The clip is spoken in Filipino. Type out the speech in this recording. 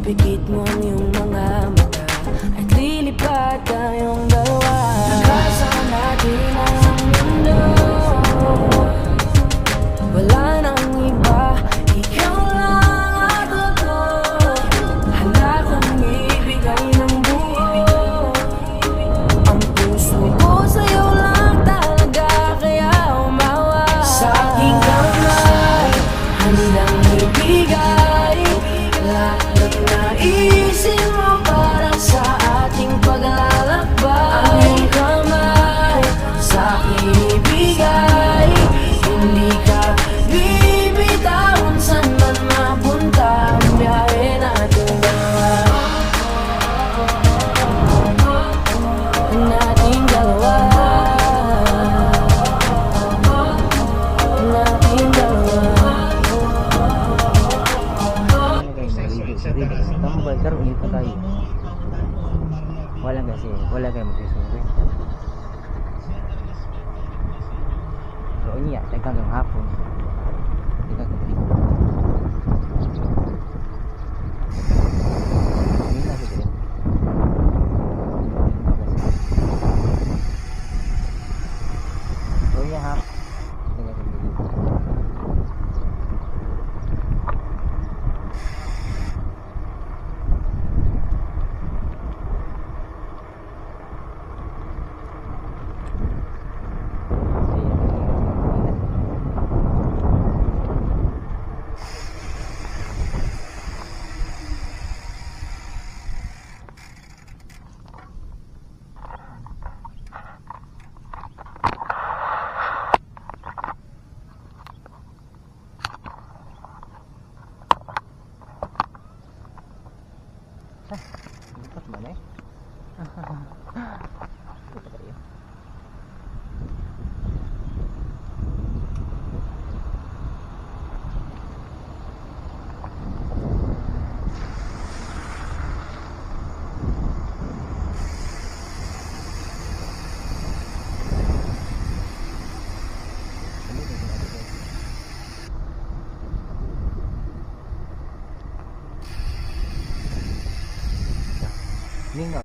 Ipikit mo ang iyong mga mata at lilipad tayong dalawa. Nasa natin ang mundo, wala nang iba, ikaw lang at ako. Handa kong ibigay ng buo ang puso ko sa'yo lang talaga, kaya umawa. Sa aking kamay, handang ibigay lahat ng naisin mo para sa ating paglalakbay. Ang iyong kamay sa aking ibigay, hindi ka bibitawan saan man mapunta ang biyahe natin dalawa. Nating dalawa, nating dalawa. Tambal karon ulit na tayo. Wala kayo magsusuwi. So niya, tagang hapon.